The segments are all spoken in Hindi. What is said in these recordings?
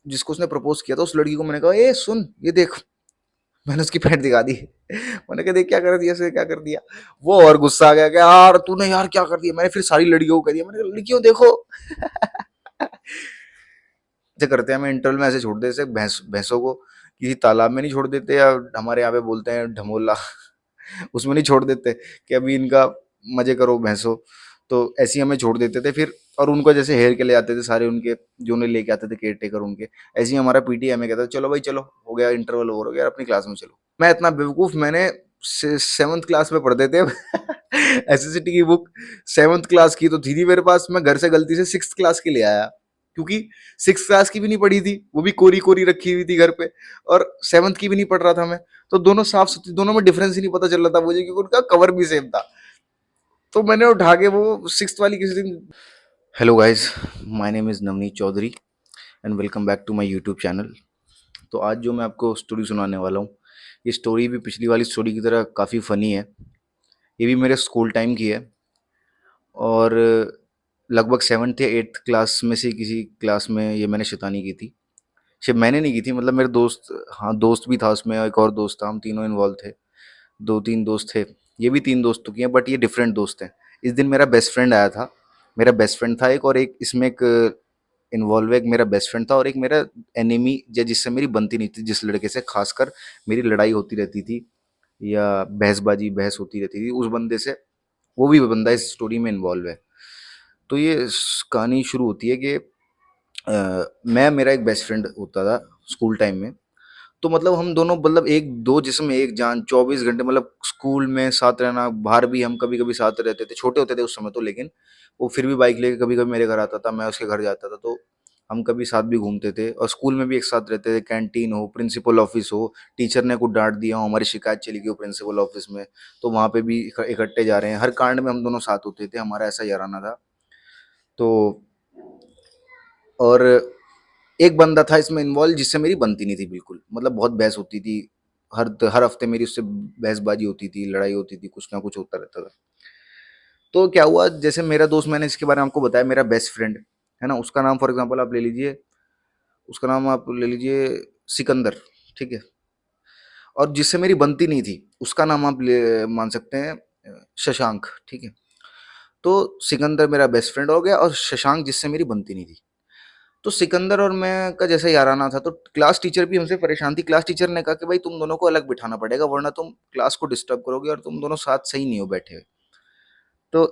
जिसको उसने प्रपोज किया था उस लड़की को मैंने कहा, ए सुन ये देख। मैंने उसकी पैंट दिखा दी। मैंने कहा देख क्या कर दिया, इसने क्या कर दिया। वो और गुस्सा आ गया कि यार तूने यार क्या कर दिया। मैंने फिर सारी लड़कियों को कह दिया, मैंने कहा लड़कियों देखो। ऐसे करते हैं, हमें इंटरवल में ऐसे छोड़ देते, जैसे भैंसों को किसी तालाब में नहीं छोड़ देते, या हमारे यहाँ पे बोलते हैं ढमोला, उसमें नहीं छोड़ देते कि अभी इनका मजे करो भैंसों। तो ऐसे ही हमें छोड़ देते थे फिर, और उनको जैसे हेर के ले आते थे सारे उनके, जो उन्हें लेके आते थे केयर टेकर उनके। ऐसे ही हमारा पीटी हमें कहता था चलो भाई चलो, हो गया इंटरवल ओवर हो गया, अपनी क्लास में चलो। मैं इतना बेवकूफ, मैंने 7th क्लास में पढ़ते थे। एसएसटी की बुक 7th क्लास की तो थी नहीं मेरे पास, मैं घर से गलती से 6th क्लास की ले आया, क्योंकि 6th क्लास की भी नहीं पढ़ी थी, वो भी कोरी कोरी रखी हुई थी घर पे, और 7th की भी नहीं पढ़ रहा था मैं। तो दोनों साफ सुथरी, दोनों में डिफरेंस ही नहीं पता चल रहा था मुझे, क्योंकि उनका कवर भी सेम था। तो मैंने उठा के वो 6th वाली किसी दिन। Hello guys, my name is Navneet Chaudhary and welcome back to my YouTube channel. तो आज जो मैं आपको स्टोरी सुनाने वाला हूँ, ये स्टोरी भी पिछली वाली स्टोरी की तरह काफ़ी फ़नी है। ये भी मेरे स्कूल टाइम की है, और लगभग 7th या 8th क्लास में से किसी क्लास में ये मैंने शैतानी की थी। सिर्फ मैंने नहीं की थी, मतलब मेरे दोस्त, हाँ दोस्त भी था उसमें, एक और दोस्त था, हम तीनों इन्वॉल्व थे। 2-3 दोस्त थे, ये भी 3 दोस्तों की हैं, बट ये डिफरेंट दोस्त हैं। इस दिन मेरा बेस्ट फ्रेंड आया था, मेरा बेस्ट फ्रेंड था एक, और एक इसमें एक इन्वॉल्व है, एक मेरा बेस्ट फ्रेंड था और एक मेरा एनिमी, या जिससे मेरी बनती नहीं थी, जिस लड़के से खासकर मेरी लड़ाई होती रहती थी या बहस होती रहती थी, उस बंदे से। वो भी बंदा इस स्टोरी में इन्वॉल्व है। तो ये कहानी शुरू होती है कि मैं, मेरा एक बेस्ट फ्रेंड होता था स्कूल टाइम में। तो मतलब हम दोनों, मतलब एक दो जिस्म एक जान, 24 घंटे, मतलब स्कूल में साथ रहना, बाहर भी हम कभी कभी साथ रहते थे, छोटे होते थे उस समय तो। लेकिन वो फिर भी बाइक लेके कभी कभी मेरे घर आता था, मैं उसके घर जाता था, तो हम कभी साथ भी घूमते थे, और स्कूल में भी एक साथ रहते थे। कैंटीन हो, प्रिंसिपल ऑफिस हो, टीचर ने कुछ डांट दिया हो, हमारी शिकायत चली गई हो प्रिंसिपल ऑफिस में, तो वहाँ पे भी इकट्ठे जा रहे हैं, हर कांड में हम दोनों साथ होते थे, हमारा ऐसा याराना था। तो और एक बंदा था इसमें इन्वॉल्व जिससे मेरी बनती नहीं थी बिल्कुल, मतलब बहुत बहस होती थी, हर हर हफ्ते मेरी उससे बहसबाजी होती थी, लड़ाई होती थी, कुछ ना कुछ होता रहता था। तो क्या हुआ, जैसे मेरा दोस्त, मैंने इसके बारे में आपको बताया, मेरा बेस्ट फ्रेंड है ना, उसका नाम फॉर एग्जांपल आप ले लीजिए, उसका नाम आप ले लीजिए सिकंदर, ठीक है। और जिससे मेरी बनती नहीं थी उसका नाम आप मान सकते हैं शशांक, ठीक है। तो सिकंदर मेरा बेस्ट फ्रेंड हो गया, और शशांक जिससे मेरी बनती नहीं थी। तो सिकंदर और मैं का जैसे याराना था, तो क्लास टीचर भी हमसे परेशान थी। क्लास टीचर ने कहा कि भाई तुम दोनों को अलग बिठाना पड़ेगा, वरना तुम क्लास को डिस्टर्ब करोगे, और तुम दोनों साथ सही नहीं हो बैठे हुए। तो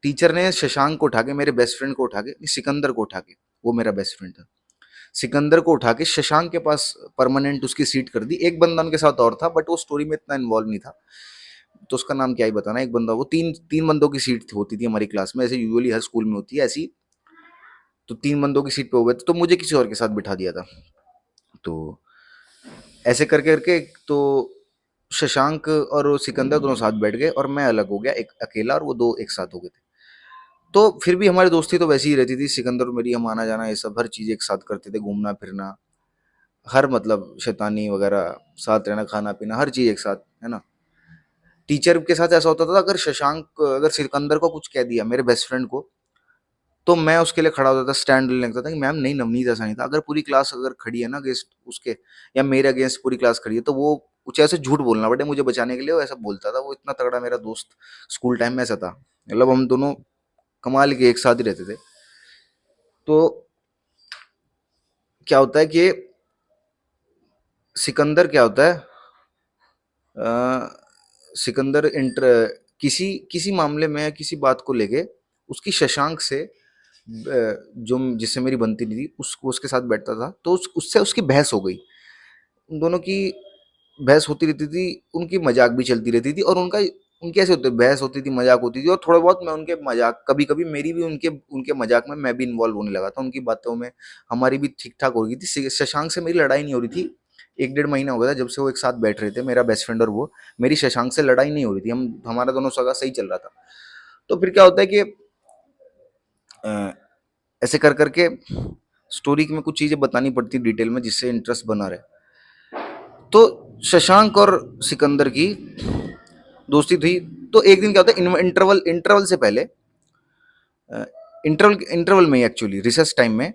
टीचर ने शशांक को उठा के, मेरे बेस्ट फ्रेंड को उठा के, सिकंदर को उठा के, वो मेरा बेस्ट फ्रेंड था, सिकंदर को उठा के शशांक के पास परमानेंट उसकी सीट कर दी। एक बंदा उनके साथ और था, बट वो स्टोरी में इतना इन्वॉल्व नहीं था, तो उसका नाम क्या ही बताना। एक बंदा, वो तीन तीन बंदों की सीट होती थी हमारी क्लास में, ऐसे यूजुअली हर स्कूल में होती है ऐसी। तो 3 बंदों की सीट पे हो गए थे, तो मुझे किसी और के साथ बिठा दिया था। तो ऐसे करके करके तो शशांक और वो सिकंदर दोनों साथ बैठ गए, और मैं अलग हो गया, एक अकेला, और वो दो एक साथ हो गए थे। तो फिर भी हमारी दोस्ती तो वैसी ही रहती थी, सिकंदर और मेरी, हम आना जाना ये सब हर चीज़ एक साथ करते थे, घूमना फिरना, हर मतलब शैतानी वगैरह, साथ रहना, खाना पीना, हर चीज़ एक साथ, है ना। टीचर के साथ ऐसा होता था, अगर शशांक, अगर सिकंदर को कुछ कह दिया मेरे बेस्ट फ्रेंड को, तो मैं उसके लिए खड़ा होता था, स्टैंड लेने लगता था कि मैम नहीं, नवनीत ऐसा नहीं था। अगर पूरी क्लास अगर खड़ी है ना अगेंस्ट उसके, या मेरे अगेंस्ट पूरी क्लास खड़ी है, तो वो कुछ ऐसे झूठ बोलना पड़े मुझे बचाने के लिए, वो ऐसा बोलता था। वो इतना तगड़ा मेरा दोस्त स्कूल टाइम में ऐसा था, मतलब हम दोनों कमाल के एक साथ ही रहते थे। तो क्या होता है कि सिकंदर क्या होता है, सिकंदर इंटर किसी किसी मामले में या किसी बात को लेके उसकी शशांक से, जो जिससे मेरी बनती नहीं थी, उसको उसके साथ बैठता था, तो उससे उसकी बहस हो गई। उन दोनों की बहस होती रहती थी, उनकी मजाक भी चलती रहती थी, और उनका उनकी ऐसे होते बहस होती थी, मजाक होती थी, और थोड़ा बहुत मैं उनके मजाक, कभी कभी मेरी भी उनके उनके मजाक में मैं भी इन्वॉल्व होने लगा था, उनकी बातों में हमारी भी ठीक ठाक हो गई थी। शशांक से मेरी लड़ाई नहीं हो रही थी, 1-1.5 महीना हो गया था जब से वो एक साथ बैठ रहे थे, मेरा बेस्ट फ्रेंड और वो। मेरी शशांक से लड़ाई नहीं हो रही थी, हम हमारा दोनों सगा सही चल रहा था। तो फिर क्या होता है कि अ, ऐसे कर करके स्टोरी में कुछ चीज़ें बतानी पड़ती डिटेल में, जिससे इंटरेस्ट बना रहे। तो शशांक और सिकंदर की दोस्ती थी। तो एक दिन क्या होता है, इंटरवल इंटरवल से पहले, इंटरवल इंटरवल में ही, एक्चुअली रिसेस टाइम में,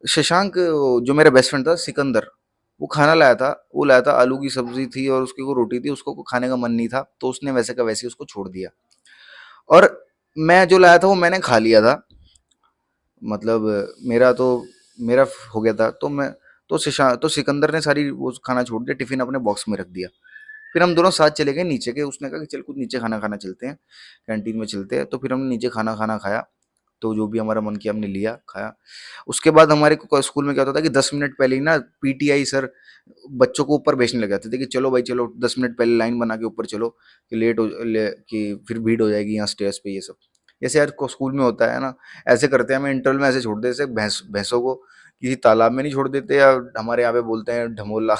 शशांक जो मेरा बेस्ट फ्रेंड था सिकंदर, वो खाना लाया था। वो लाया था, आलू की सब्जी थी और उसकी वो रोटी थी, उसको खाने का मन नहीं था तो उसने वैसे का वैसे ही उसको छोड़ दिया। और मैं जो लाया था वो मैंने खा लिया था। मतलब मेरा तो मेरा हो गया था। तो मैं तो सिकंदर ने सारी वो खाना छोड़ दिया, टिफिन अपने बॉक्स में रख दिया। फिर हम दोनों साथ चले गए नीचे के। उसने कहा कि चल कुछ नीचे खाना खाना चलते हैं, कैंटीन में चलते हैं। तो फिर हमने नीचे खाना खाना खाया। तो जो भी हमारा मन किया हमने लिया, खाया। उसके बाद हमारे को स्कूल में क्या होता था कि 10 मिनट पहले ही ना पीटीआई सर बच्चों को ऊपर भेजने लग जाते थे कि चलो भाई चलो 10 मिनट पहले लाइन बना के ऊपर चलो, कि कि फिर भीड़ हो जाएगी यहाँ स्टेज पे, ये सब। जैसे यार स्कूल में होता है ना, ऐसे करते हैं। हमें इंटरवल में ऐसे छोड़ देते, जैसे भैंसों को किसी तालाब में नहीं छोड़ देते, या हमारे यहाँ पे बोलते हैं ढमोला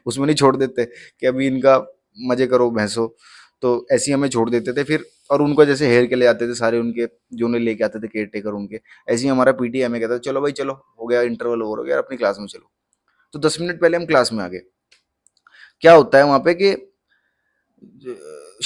उसमें नहीं छोड़ देते कि अभी इनका मजे करो भैंसो। तो ऐसे ही हमें छोड़ देते थे फिर। और उनको जैसे हेर के ले आते थे सारे उनके, जो उन्हें लेके आते थे केयर टेकर उनके। ऐसे ही हमारा पीटी हमें कहता था चलो भाई चलो, हो गया इंटरवल, ओवर हो गया, अपनी क्लास में चलो। तो 10 मिनट पहले हम क्लास में आ गए। क्या होता है वहां पे कि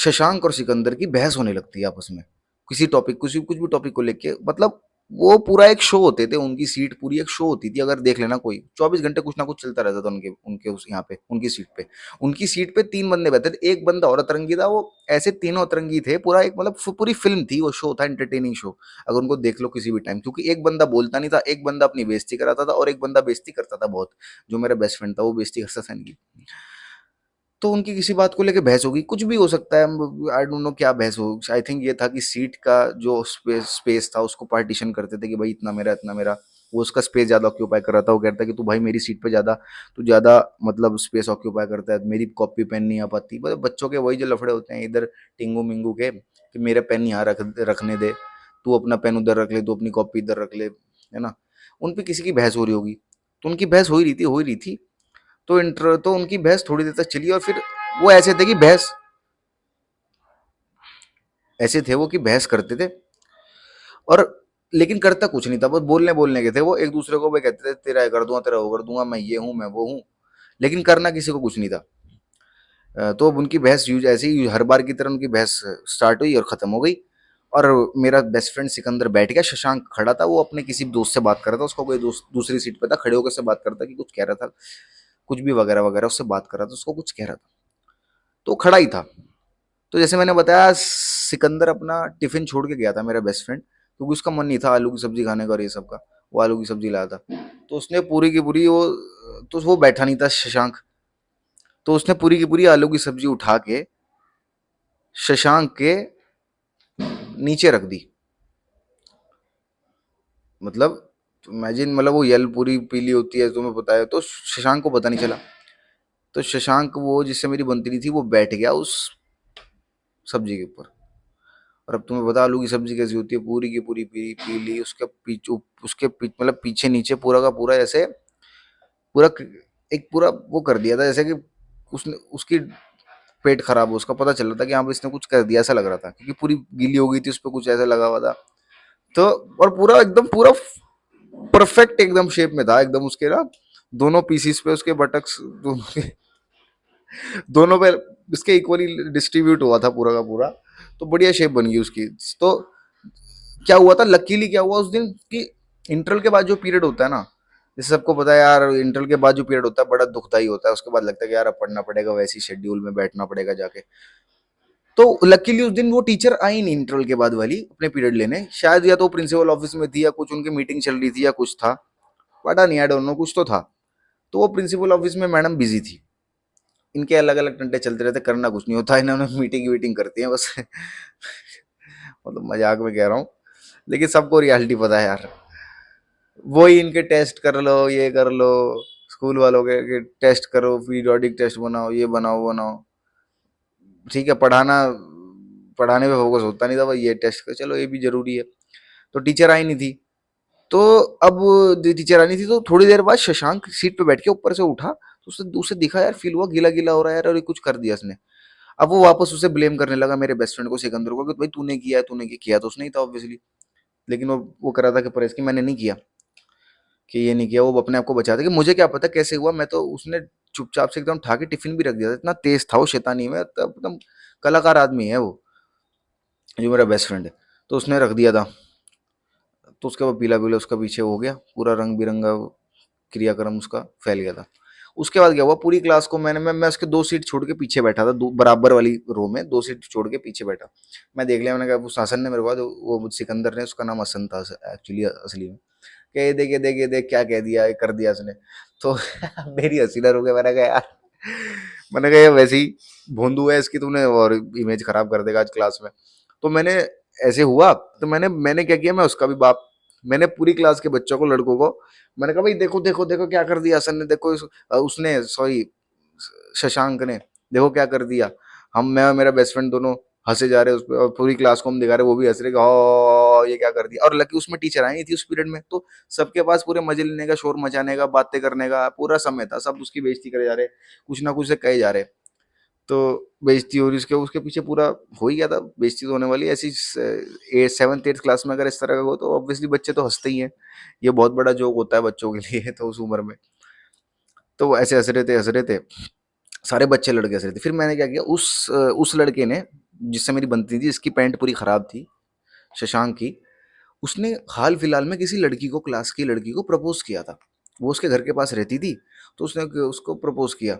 शशांक और सिकंदर की बहस होने लगती है आपस में, किसी टॉपिक, कुछ भी टॉपिक को लेके। मतलब वो पूरा एक शो होते थे, उनकी सीट पूरी एक शो होती थी। अगर देख लेना, कोई 24 घंटे कुछ ना कुछ चलता रहता था उनके उनके उस यहाँ पे उनकी सीट पे। उनकी सीट पे 3 बंदे बैठे थे, एक बंदा और अतरंगी था। वो ऐसे तीनों अतरंगी थे, पूरा एक मतलब पूरी फिल्म थी, वो शो था, एंटरटेनिंग शो। अगर उनको देख लो किसी भी टाइम, क्योंकि एक बंदा बोलता नहीं था, एक बंदा अपनी बेइज्जती कराता था और एक बंदा बेइज्जती करता था बहुत। जो मेरा बेस्ट फ्रेंड था वो बेइज्जती करता था इनकी। तो उनकी किसी बात को लेके बहस होगी, कुछ भी हो सकता है। आई डोंट नो क्या बहस हो। आई थिंक ये था कि सीट का जो स्पेस था उसको पार्टीशन करते थे कि भाई इतना मेरा इतना मेरा। वो उसका स्पेस ज्यादा ऑक्यूपाई कर रहा था। वो कहता कि तू भाई मेरी सीट पे ज्यादा, तू ज्यादा मतलब स्पेस ऑक्यूपाई करता है, मेरी कॉपी पेन नहीं आ पाती। मतलब बच्चों के वही जो लफड़े होते हैं इधर, टिंगू मिंगू के, कि मेरा पेन यहाँ रखने दे, तू अपना पेन उधर रख ले, तू अपनी कॉपी इधर रख ले, है ना। उन पे किसी की बहस हो रही होगी। तो उनकी बहस हो ही रही थी। तो उनकी बहस थोड़ी देर तक चली और फिर वो ऐसे थे वो कि बहस करते थे। और लेकिन करता कुछ नहीं था, बस बोलने बोलने के थे। वो एक दूसरे को भी कहते थे तेरा ये कर दूंगा, तेरा वो कर दूंगा, मैं ये हूँ मैं वो हूँ। लेकिन करना किसी को कुछ नहीं था। तो अब उनकी बहस यूज ऐसे ही हर बार की तरह उनकी बहस स्टार्ट हुई और खत्म हो गई। और मेरा बेस्ट फ्रेंड सिकंदर बैठ गया, शशांक खड़ा था, वो अपने किसी दोस्त से बात कर रहा था। उसको कोई दोस्त दूसरी सीट पे था, खड़े होकर से बात करता कि कुछ कह रहा था, कुछ भी वगैरह वगैरह उससे बात कर रहा था, उसको कुछ कह रहा था। तो वो खड़ा ही था। तो जैसे मैंने बताया, सिकंदर अपना टिफिन छोड़ के गया था, मेरा बेस्ट फ्रेंड, क्योंकि उसका मन नहीं था आलू की सब्जी खाने का और ये सब का। वो आलू की सब्जी लाया था। तो उसने पूरी की पूरी वो बैठा नहीं था शशांक। तो उसने पूरी की पूरी आलू की सब्जी उठा के शशांक के नीचे रख दी। मतलब इमेजिन, मतलब वो यल पूरी पीली होती है तुम्हें पता है। तो शशांक को पता नहीं चला। तो शशांक वो जिससे मेरी बनती नहीं थी, वो बैठ गया उस सब्जी के ऊपर। और अब तुम्हें बता, आलू की सब्जी कैसी होती है, पूरी की पूरी पीली, मतलब पीछे नीचे पूरा का पूरा ऐसे, पूरा एक पूरा वो कर दिया था, जैसे कि उसने उसकी पेट खराब हो, उसका पता चल रहा था कि हाँ भाई इसने कुछ कर दिया, ऐसा लग रहा था, क्योंकि पूरी गीली हो गई थी, उस पर कुछ ऐसा लगा हुआ था। तो और पूरा एकदम पूरा परफेक्ट एकदम शेप में था, एकदम उसके ना दोनों पीसीस पे उसके बटक्स दोनों पे इसके इक्वली डिस्ट्रीब्यूट हुआ था पूरा का पूरा। तो बढ़िया शेप बन गई उसकी। तो क्या हुआ था, लकीली क्या हुआ उस दिन कि इंटरवल के बाद जो पीरियड होता है ना, जैसे सबको पता है यार, इंटरवल के बाद जो पीरियड होता है बड़ा दुखदाई होता है। उसके बाद लगता है कि यार अब पढ़ना पड़ेगा, वैसी शेड्यूल में बैठना पड़ेगा जाके। तो लकीली उस दिन वो टीचर आई नहीं इंटरवल के बाद वाली अपने पीरियड लेने। शायद या तो प्रिंसिपल ऑफिस में थी, या कुछ उनकी मीटिंग चल रही थी, या कुछ था, पता नहीं, आई डोंट नो, कुछ तो था। तो वो प्रिंसिपल ऑफिस में मैडम बिजी थी। इनके अलग अलग टंटे चलते रहते, करना कुछ नहीं होता, इन्होंने मीटिंग वीटिंग करती है बस मतलब मजाक में कह रहा हूँ, लेकिन सबको रियलिटी पता है यार। वही इनके टेस्ट कर लो, ये कर लो, स्कूल वालों के टेस्ट करो, पीरियोडिक टेस्ट बनाओ, ये बनाओ वो बनाओ। ठीक है, पढ़ाने पे फोकस होता नहीं था, भाई ये टेस्ट कर, चलो ये भी जरूरी है। तो टीचर आई नहीं थी। तो अब टीचर आई नहीं थी, तो थोड़ी देर बाद शशांक सीट पे बैठ के ऊपर से उठा, तो उसे दिखा यार, फील हुआ गीला गीला हो रहा है यार, और ये कुछ कर दिया इसने। अब वो वापस उसे ब्लेम करने लगा, मेरे बेस्ट फ्रेंड को, सिकंदर को, कि भाई तूने किया है, तूने किया तो उसने ही था ऑब्वियसली। लेकिन वो कर रहा था कि परेश की मैंने नहीं किया, कि ये नहीं किया। वो अपने आप को बचाता कि मुझे क्या पता कैसे हुआ, मैं तो उसने चुपचाप से एकदम उठा के टिफिन भी रख दिया था। इतना तेज था वो शैतानी में, तब एकदम कलाकार आदमी है वो, जो मेरा बेस्ट फ्रेंड है। तो उसने रख दिया था। तो उसके बाद पीला-पीला उसका पीछे हो गया, पूरा रंग-बिरंगा क्रियाक्रम उसका फैल गया था। उसके बाद क्या हुआ, पूरी क्लास को मैं उसके 2 सीट छोड़ के पीछे बैठा था, 2 बराबर वाली रो में 2 सीट छोड़ के पीछे बैठा। मैं देख लिया, मैंने कहा उस हसन ने मेरे को, वो सिकंदर ने, उसका नाम हसन था एक्चुअली असली में, कि ये देख क्या कह दिया, ये कर दिया इसने। तो मेरी हँसी ना रुके, मैंने कहा यार, मैंने कहा ये वैसे ही भोंदू है इसकी, तूने और इमेज खराब कर देगा आज क्लास में। तो मैंने ऐसे हुआ, तो मैंने क्या किया, मैं उसका भी बाप, मैंने पूरी क्लास के बच्चों को, लड़कों को, मैंने कहा भाई देखो देखो देखो क्या कर दिया हसन ने, देखो उसने, सॉरी शशांक ने, देखो क्या कर दिया। मैं और मेरा बेस्ट फ्रेंड दोनों हंसे जा रहे हैं उस पर, और पूरी क्लास को हम दिखा रहे, वो भी हंस रहे कि "ओ, ये क्या कर दिया"। और लकी उसमें टीचर आई नहीं थी उस पीरियड में, तो सबके पास पूरे मजे लेने का, शोर मचाने का, बातें करने का पूरा समय था, सब उसकी बेइज्जती करे जा रहे, कुछ ना कुछ से कहे जा रहे। तो बेइज्जती हो रही, उसके उसके पीछे पूरा हो ही गया था, बेइज्जती तो होने वाली है। ऐसी 7th 8th क्लास में अगर इस तरह का हो, तो ऑब्वियसली बच्चे तो हंसते ही हैं, ये बहुत बड़ा जोक होता है बच्चों के लिए तो उस उम्र में। तो वो ऐसे हंस रहे थे, सारे बच्चे लड़के हंस रहे थे। फिर मैंने क्या किया, उस लड़के ने, जिससे मेरी बनती थी, जिसकी पैंट पूरी खराब थी, शशांक की, उसने हाल फिलहाल में किसी लड़की को, क्लास की लड़की को प्रपोज किया था। वो उसके घर के पास रहती थी, तो उसने उसको प्रपोज किया।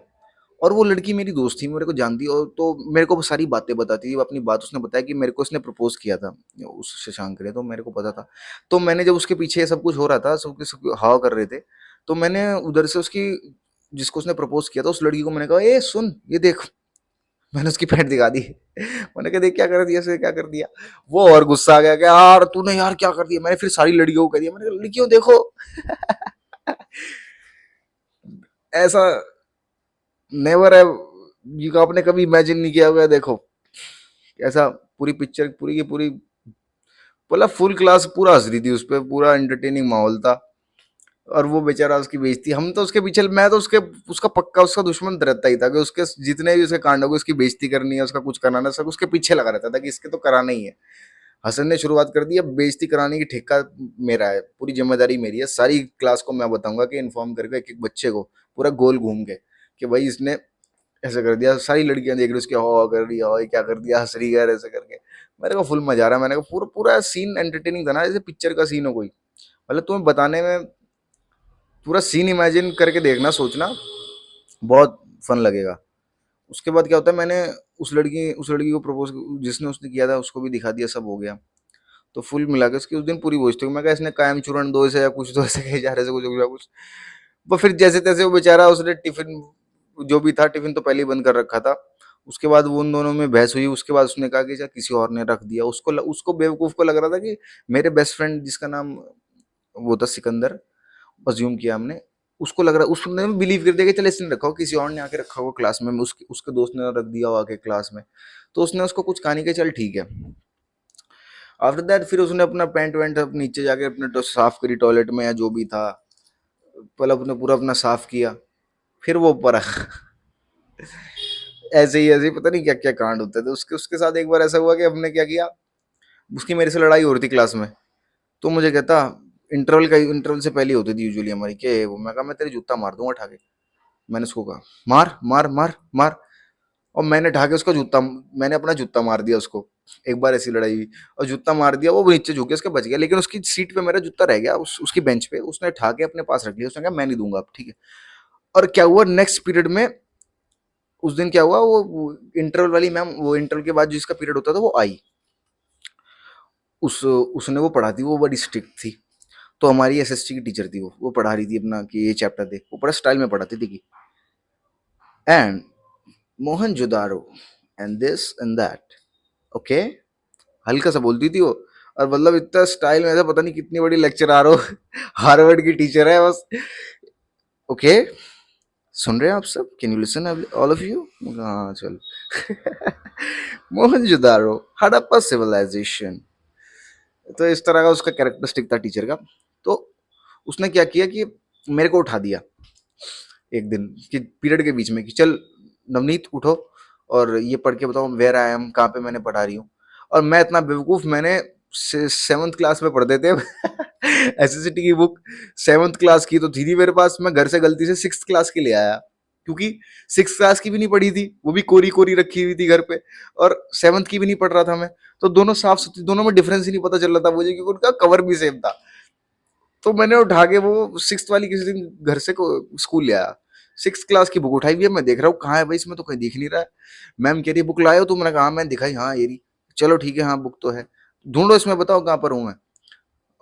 और वो लड़की मेरी दोस्त थी, मेरे को जानती, और तो मेरे को वो सारी बातें बताती थी। वो अपनी बात उसने बताया कि मेरे को उसने प्रपोज किया था, उस शशांक ने, तो मेरे को पता था। तो मैंने जब उसके पीछे सब कुछ हो रहा था, सब हाँ कर रहे थे, तो मैंने उधर से उसकी, जिसको उसने प्रपोज किया था, उस लड़की को मैंने कहा, ए सुन ये देख। मैंने उसकी पैंट दिखा दी। मैंने कहा देख क्या कर दिया, इसने क्या कर दिया। वो और गुस्सा आ गया कि यार तूने यार क्या कर दिया। मैंने फिर सारी लड़कियों को कह दिया, मैंने कहा लड़कियों देखो। ऐसा नेवर है, ये आपने कभी इमेजिन नहीं किया हुआ है। देखो ऐसा, पूरी पिक्चर पूरी की पूरी, बोला फुल क्लास पूरा हंस रही थी उस पर, पूरा एंटरटेनिंग माहौल था। और वो बेचारा उसकी बेइज्जती, हम तो उसके पीछे, मैं तो उसके, उसका पक्का उसका दुश्मन रहता ही था, कि उसके जितने भी उसके कांड हो गए, उसकी बेइज्जती करनी है, उसका कुछ कराना, सब उसके पीछे लगा रहता था कि इसके तो कराना ही है। हसन ने शुरुआत कर दी, अब बेइज्जती कराने की ठेका मेरा है, पूरी जिम्मेदारी मेरी है। सारी क्लास को मैं बताऊंगा कि इन्फॉर्म करके, एक एक बच्चे को पूरा गोल घूम के, कि भाई इसने ऐसे कर दिया। सारी लड़कियां देख रही उसकी, हो कर दिया, हो क्या कर दिया, हंस रही है ऐसे करके। मेरे को फुल मजा आ रहा है। मैंने कहा पूरा पूरा सीन एंटरटेनिंग था ना, जैसे पिक्चर का सीन हो कोई, मतलब तुम्हें बताने में, पूरा सीन इमेजिन करके देखना, सोचना, बहुत फन लगेगा। उसके बाद क्या होता है, मैंने उस लड़की को प्रपोज, जिसने उसने किया था, उसको भी दिखा दिया, सब हो गया। तो फुल मिला के उसकी उस दिन पूरी बेइज्जती हुई। मैं कहा इसने कायम चूर्ण दो इसे, या कुछ तो ऐसे कहे जा रहे थे, कुछ या कुछ। वो फिर जैसे तैसे वो बेचारा, उसने टिफिन, जो भी था टिफिन तो पहले ही बंद कर रखा था। उसके बाद वो उन दोनों में बहस हुई। उसके बाद उसने कहा कि जा किसी और ने रख दिया। उसको बेवकूफ को लग रहा था कि मेरे बेस्ट फ्रेंड, जिसका नाम वो था सिकंदर, अज्यूम किया हमने, उसको लग रहा, उसने बिलीव कर दिया कि चल इसने रखा हो, किसी और ने आके रखा होगा क्लास में, उसके उसके दोस्त ने रख दिया हो आके क्लास में। तो उसने उसको कुछ कहानी के, चल ठीक है। आफ्टर दैट फिर उसने अपना पैंट वैंट नीचे जाके अपने साफ करी टॉयलेट में, या जो भी था, पहले अपने पूरा अपना साफ किया, फिर वो ऊपर आया। ऐसे ही पता नहीं क्या क्या कांड होते थे उसके उसके साथ। एक बार ऐसा हुआ कि हमने क्या किया, उसकी मेरे से लड़ाई हो रही थी क्लास में। तो मुझे कहता, इंटरवल से पहले होती थी यूजुअली हमारी, के वो, मैं कहा मैं तेरी जूता मार दूंगा उठा के। मैंने उसको कहा मार मार मार मार। और मैंने ढा के उसका जूता, मैंने अपना जूता मार दिया उसको। एक बार ऐसी लड़ाई हुई, और जूता मार दिया, वो नीचे झुक गया, उसका बच गया, लेकिन उसकी सीट पे मेरा जूता रह गया, उसकी बेंच पे। उसने ढा के अपने पास रख लिया, उसने कहा मैं नहीं दूंगा अब, ठीक है। और क्या हुआ नेक्स्ट पीरियड में, उस दिन क्या हुआ, वो इंटरवल वाली मैम, वो इंटरवल के बाद जिसका पीरियड होता था, वो आई। उसने वो पढ़ाती, वो बड़ी स्ट्रिक्ट थी। तो हमारी एसएसटी की टीचर थी, वो पढ़ा रही थी अपना कि ये चैप्टर देख, वो बड़ा स्टाइल में पढ़ाती थी कि and Mohenjodaro and this and that, okay, हल्का सा बोलती थी वो। और मतलब इतना स्टाइल में, ऐसा पता नहीं कितनी बड़ी लेक्चरर हो, हार्वर्ड की टीचर है बस। ओके, सुन रहे हैं आप सब, can you listen all of you. हाँ चल। मोहनजोदारो, हड़प्पा सिविलाइजेशन। तो इस तरह का उसका कैरेक्टरिस्टिक था टीचर का। तो उसने क्या किया कि मेरे को उठा दिया एक दिन कि पीरियड के बीच में, कि चल नवनीत उठो और ये पढ़ के बताओ वेयर आई एम, कहाँ पे मैंने पढ़ा रही हूँ। और मैं इतना बेवकूफ, मैंने 7th क्लास में पढ़ते थे एसएसटी की बुक 7th क्लास की तो थी मेरे पास, मैं घर से गलती से 6th क्लास की ले आया, क्योंकि 6th क्लास की भी नहीं पढ़ी थी, वो भी कोरी कोरी रखी हुई थी घर पे, और 7th की भी नहीं पढ़ रहा था मैं। तो दोनों साफ सुथरी, दोनों में डिफरेंस ही नहीं पता चल रहा था मुझे, क्योंकि उनका कवर भी सेम था। तो मैंने उठा के वो सिक्स वाली किसी दिन घर से स्कूल ले आया, सिक्स क्लास की बुक उठाई हुई है, मैं देख रहा हूँ कहाँ है भाई, इसमें तो कहीं दिख नहीं रहा है। मैम कह रही बुक लाए हो, तो मैंने कहा हाँ, मैंने दिखाई, हाँ ये रही। चलो ठीक है, हाँ बुक तो है, ढूंढो इसमें, बताओ कहाँ पर हूँ मैं।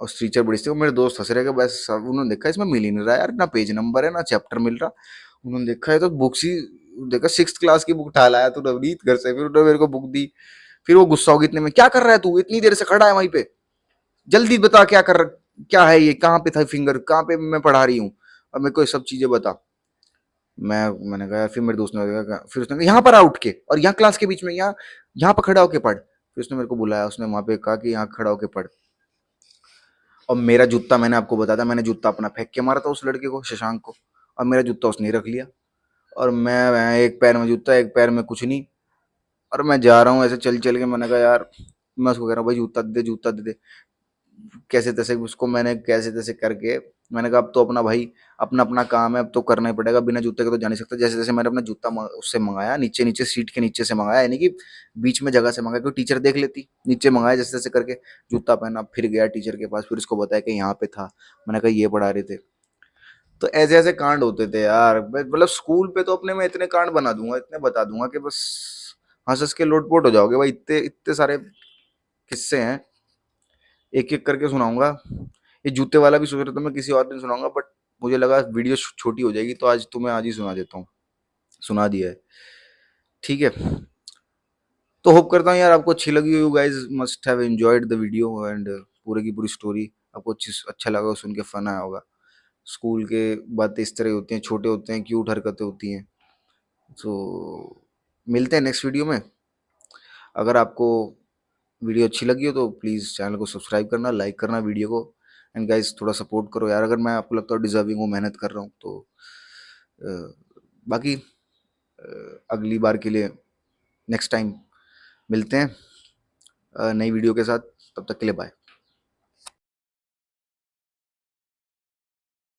और टीचर बड़ी थी, मेरे दोस्त हंस रहे कि बस सब, उन्होंने देखा इसमें मिल ही नहीं रहा यार, ना पेज नंबर है ना चैप्टर मिल रहा। उन्होंने देखा है तो बुक्स ही, देखा सिक्स क्लास की बुक उठा लाया तू नवनीत घर से, फिर उन्होंने मेरे को बुक दी। फिर वो गुस्सा हो गया इतने में, क्या कर रहा है तू, इतनी देर से खड़ा है वहीं पे, जल्दी बता क्या कर रहा, क्या है ये, कहाँ पे था फिंगर, कहाँ पे मैं पढ़ा रही हूँ, और मेरे को ये सब चीजें बता। मैंने कहा, फिर मेरे दोस्त ने कहा, फिर उसने कहा यहाँ पर आ उठ के, और यहाँ क्लास के बीच में, यहाँ यहाँ पर खड़ा होके पढ़। फिर उसने मेरे को बुलाया, उसने वहां पे कहा कि यहाँ खड़ा होके पढ़। और मेरा जूता, मैंने आपको बताया था, मैंने जूता अपना फेंक के मारा था उस लड़के को, शशांक को, और मेरा जूता उसने ही रख लिया। और मैं एक पैर में जूता, एक पैर में कुछ नहीं, और मैं जा रहा हूँ ऐसे चल चल के। मैंने कहा यार, मैं उसको कह रहा हूँ भाई जूता दे दे, जूता दे दे। कैसे तैसे उसको मैंने कैसे तैसे करके, मैंने कहा अब तो अपना भाई, अपना अपना काम है, अब तो करना ही पड़ेगा, बिना जूते के तो जा नहीं सकता। जैसे जैसे मैंने अपना जूता उससे मंगाया, नीचे नीचे सीट के नीचे से मंगाया, यानी कि बीच में जगह से मंगाया, क्योंकि टीचर देख लेती, नीचे मंगाया जैसे तैसे करके, जूता पहना, फिर गया टीचर के पास, फिर उसको बताया कि यहाँ पे था। मैंने कहा ये पढ़ा रहे थे। तो ऐसे ऐसे कांड होते थे यार, मतलब स्कूल पे तो अपने मैं इतने कांड बना दूंगा, इतने बता दूंगा कि बस हंस हंस के लोटपोट हो जाओगे भाई, इतने इतने सारे किस्से हैं, एक एक करके सुनाऊंगा। ये जूते वाला भी सोच रहा था मैं किसी और दिन सुनाऊंगा, बट मुझे लगा वीडियो छोटी हो जाएगी, तो आज तुम्हें आज ही सुना देता हूँ, सुना दिया है। ठीक है, तो होप करता हूँ यार आपको अच्छी लगी, you guys must have enjoyed the video, and पूरे की पूरी स्टोरी आपको अच्छा लगा, सुन के फन आया होगा। स्कूल के बातें इस तरह होती हैं, छोटे होते हैं, क्यूट हरकतें होती हैं। सो मिलते हैं नेक्स्ट वीडियो में। अगर आपको वीडियो अच्छी लगी हो तो प्लीज़ चैनल को सब्सक्राइब करना, लाइक करना वीडियो को, एंड गाइस थोड़ा सपोर्ट करो यार, अगर मैं आपको लगता है डिजर्विंग हूँ, मेहनत कर रहा हूँ तो। बाकी अगली बार के लिए, नेक्स्ट टाइम मिलते हैं नई वीडियो के साथ, तब तक के लिए बाय।